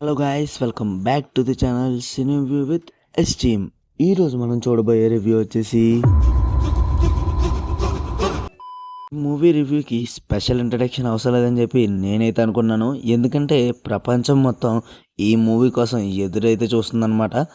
Hello guys, welcome back to the channel cine review with esteem. ఈరోజు మనం చూడబోయే review వచ్చేసి మూవీ రివ్యూకి స్పెషల్ ఇంట్రడక్షన్ అవసరం లేదని చెప్పి నేనైతే అనుకున్నాను. ఎందుకంటే ప్రపంచం మొత్తం ఈ మూవీ కోసం ఎదురైతే చూస్తుందన్నమాట.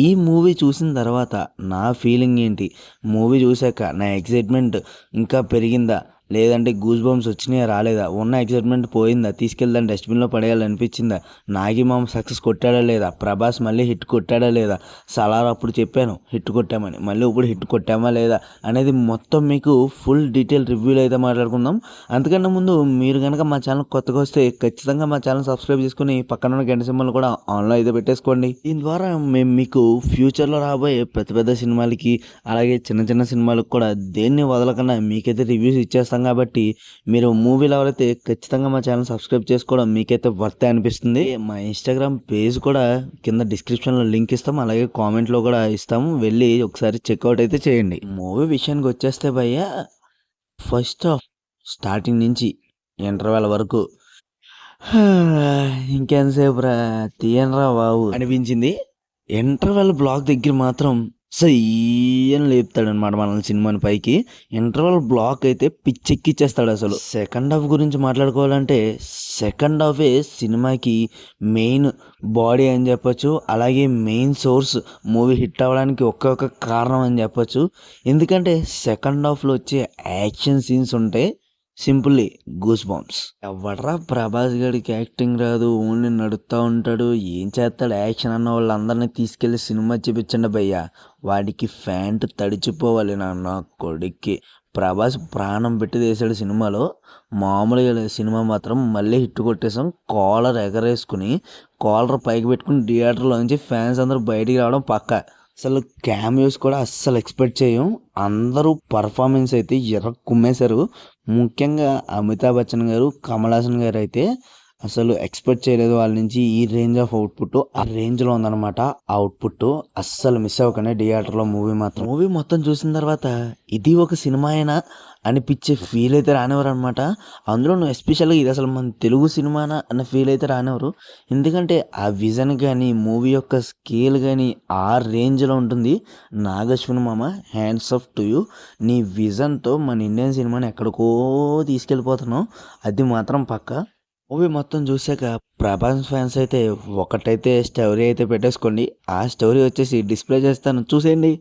ఈ మూవీ చూసిన తర్వాత నా ఫీలింగ్ ఏంటి, మూవీ చూశాక నా ఎక్సైట్మెంట్ ఇంకా పెరిగిందా, లేదంటే గూస్ బంప్స్ వచ్చినాయా రాలేదా, ఉన్న ఎక్సైట్మెంట్ పోయిందా, తీసుకెళ్దాం డస్ట్బిన్లో పడేయాలనిపించిందా, నాగిమామ సక్సెస్ కొట్టాడా లేదా, ప్రభాస్ మళ్ళీ హిట్ కొట్టాడా లేదా, సలార్ అప్పుడు చెప్పాను హిట్ కొట్టామని, మళ్ళీ ఇప్పుడు హిట్ కొట్టామా లేదా అనేది మొత్తం మీకు ఫుల్ డీటెయిల్ రివ్యూలు అయితే మాట్లాడుకుందాం. అంతకన్నా ముందు మీరు కనుక మా ఛానల్ కొత్తగా వస్తే ఖచ్చితంగా మా ఛానల్ సబ్స్క్రైబ్ చేసుకుని పక్కన ఉన్న గంట సింబల్ కూడా ఆన్లో అయితే పెట్టేసుకోండి. దీని ద్వారా మేము మీకు ఫ్యూచర్లో రాబోయే పెద్ద సినిమాలకి అలాగే చిన్న సినిమాలకు కూడా దేన్ని వదలకుండా మీకైతే రివ్యూస్ ఇచ్చేస్తాం. కాబట్టి మీరు మూవీ లవర్ అయితే ఖచ్చితంగా మా ఛానల్ సబ్స్క్రైబ్ చేసుకోవడం మీకైతే వర్తే అనిపిస్తుంది. మా ఇన్స్టాగ్రామ్ పేజ్ కూడా కింద డిస్క్రిప్షన్లో లింక్ ఇస్తాం, అలాగే కామెంట్లో కూడా ఇస్తాము, వెళ్ళి ఒకసారి చెక్అవుట్ అయితే చేయండి. మూవీ విషయానికి వచ్చేస్తే భయ్య, ఫస్ట్ ఆఫ్ స్టార్టింగ్ నుంచి ఇంటర్వెల్ వరకు ఇంకెంతసేపు రా తీయనరా బాబు అనిపించింది. ఇంటర్వెల్ బ్లాక్ దగ్గర మాత్రం సయ్యని లేపుతాడనమాట మనల్ని సినిమాని పైకి. ఇంటర్వెల్ బ్లాక్ అయితే పిచ్చెక్కిచ్చేస్తాడు. అసలు సెకండ్ హాఫ్ గురించి మాట్లాడుకోవాలంటే సెకండ్ హాఫే సినిమాకి మెయిన్ బాడీ అని చెప్పొచ్చు, అలాగే మెయిన్ సోర్స్ మూవీ హిట్ అవ్వడానికి ఒక్కొక్క కారణం అని చెప్పొచ్చు. ఎందుకంటే సెకండ్ హాఫ్లో వచ్చే యాక్షన్ సీన్స్ ఉంటాయి, సింపుల్లీ గూస్ బాంబ్స్. ఎవడరా ప్రభాస్ గడికి యాక్టింగ్ రాదు, ఓన్లీ నడుస్తూ ఉంటాడు, ఏం చేస్తాడు యాక్షన్ అన్న వాళ్ళందరినీ తీసుకెళ్ళి సినిమా చూపించండి భయ్యా, వాడికి ఫ్యాంట్ తడిచిపోవాలి నా కొడుక్కి. ప్రభాస్ ప్రాణం పెట్టి తీసాడు సినిమాలో, మామూలుగా సినిమా మాత్రం మళ్ళీ హిట్ కొట్టేసాం. కాలర్ ఎగరేసుకుని కాలర్ పైకి పెట్టుకుని థియేటర్లో నుంచి ఫ్యాన్స్ అందరూ బయటికి రావడం పక్కా. అసలు క్యామియోస్ కూడా అస్సలు ఎక్స్పెక్ట్ చేయం. అందరూ పర్ఫార్మెన్స్ అయితే కుమ్మేశారు. ముఖ్యంగా అమితాబ్ బచ్చన్ గారు, కమల్ హాసన్ గారు అయితే అసలు ఎక్స్పెక్ట్ చేయలేదు వాళ్ళ నుంచి ఈ రేంజ్ ఆఫ్ అవుట్పుట్. ఆ రేంజ్లో ఉందన్నమాట అవుట్పుట్. అస్సలు మిస్ అవ్వకనే థియేటర్లో మూవీ మొత్తం చూసిన తర్వాత ఇది ఒక సినిమా అయినా అనిపించే ఫీల్ అయితే రానివ్వరు అనమాట. అందులో ఎస్పెషల్గా ఇది అసలు మన తెలుగు సినిమానా అన్న ఫీల్ అయితే రానివ్వరు. ఎందుకంటే ఆ విజన్ కానీ మూవీ యొక్క స్కేల్ కానీ ఆ రేంజ్లో ఉంటుంది. నాగశ్విన్ మామ, హ్యాండ్స్ ఆఫ్ టు యూ. నీ విజన్తో మన ఇండియన్ సినిమాని ఎక్కడికో తీసుకెళ్ళిపోతున్నావు, అది మాత్రం పక్కా. మూవీ మొత్తం చూశాక ప్రభాస్ ఫ్యాన్స్ అయితే ఒకటైతే స్టోరీ అయితే పెట్టేసుకోండి. ఆ స్టోరీ వచ్చేసి డిస్ప్లే చేస్తాను, చూసేయండి.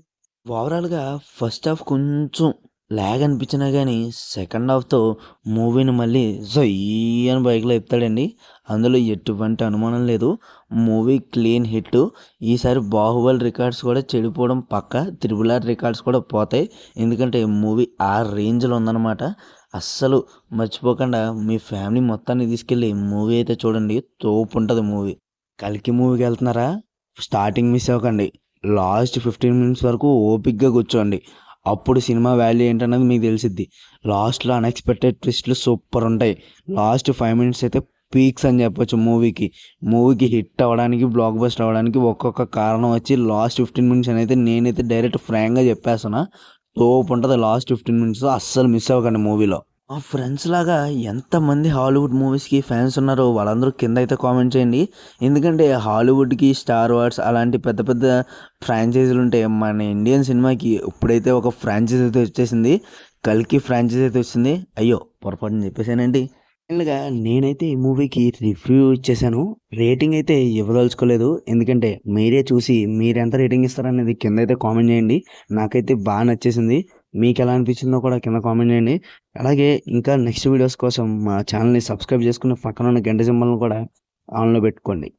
ఓవరాల్గా ఫస్ట్ హాఫ్ కొంచెం ల్యాగ్ అనిపించినా కానీ సెకండ్ హాఫ్తో మూవీని మళ్ళీ అని బైక్లో ఎత్తాడండి. అందులో ఎటువంటి అనుమానం లేదు. Movie clean hit. ఈసారి బాహుబలి రికార్డ్స్ కూడా చెడిపోవడం పక్క, RRR రికార్డ్స్ కూడా పోతాయి. ఎందుకంటే మూవీ ఆ రేంజ్లో ఉందన్నమాట. అస్సలు మర్చిపోకుండా మీ ఫ్యామిలీ మొత్తాన్ని తీసుకెళ్ళి మూవీ అయితే చూడండి, తోపు ఉంటుంది మూవీ. కల్కి మూవీకి వెళ్తున్నారా, స్టార్టింగ్ మిస్ అవ్వకండి, లాస్ట్ 15 మినిట్స్ వరకు ఓపిక్గా కూర్చోండి. అప్పుడు సినిమా వాల్యూ ఏంటన్నది మీకు తెలిసిద్ది. లాస్ట్లో అన్ఎక్స్పెక్టెడ్ ట్విస్ట్లు సూపర్ ఉంటాయి. లాస్ట్ 5 మినిట్స్ అయితే పీక్స్ అని చెప్పొచ్చు మూవీకి హిట్ అవ్వడానికి, బ్లాక్ బస్టర్ అవ్వడానికి ఒక్కొక్క కారణం వచ్చి లాస్ట్ 15 మినిట్స్ అనేది నేనైతే డైరెక్ట్ ఫ్రాంక్గా చెప్పేస్తున్నా. తోపు ఉంటుంది లాస్ట్ 15 మినిట్స్, అస్సలు మిస్ అవ్వకండి మూవీలో. మా ఫ్రెండ్స్ లాగా ఎంతమంది హాలీవుడ్ మూవీస్కి ఫ్యాన్స్ ఉన్నారో వాళ్ళందరూ కింద అయితే కామెంట్ చేయండి. ఎందుకంటే హాలీవుడ్కి స్టార్ వార్స్ అలాంటి పెద్ద ఫ్రాంచైజీలు ఉంటాయి. మన ఇండియన్ సినిమాకి ఇప్పుడైతే ఒక ఫ్రాంచైజీ అయితే వచ్చేసింది, కల్కి ఫ్రాంచైజీ అయితే వచ్చింది. అయ్యో పొరపాటుని చెప్పేసానండి. ఫైనల్గా నేనైతే ఈ మూవీకి రివ్యూ ఇచ్చేసాను. రేటింగ్ అయితే ఇవ్వదలుచుకోలేదు, ఎందుకంటే మీరే చూసి మీరు ఎంత రేటింగ్ ఇస్తారనేది కింద అయితే కామెంట్ చేయండి. నాకైతే బాగా నచ్చేసింది. మీకు ఎలా అనిపించిందో కూడా కింద కామెంట్ చేయండి. అలాగే ఇంకా నెక్స్ట్ వీడియోస్ కోసం మా ఛానల్ని సబ్స్క్రైబ్ చేసుకుని పక్కన ఉన్న గంట సింబల్ని కూడా ఆన్లో పెట్టుకోండి.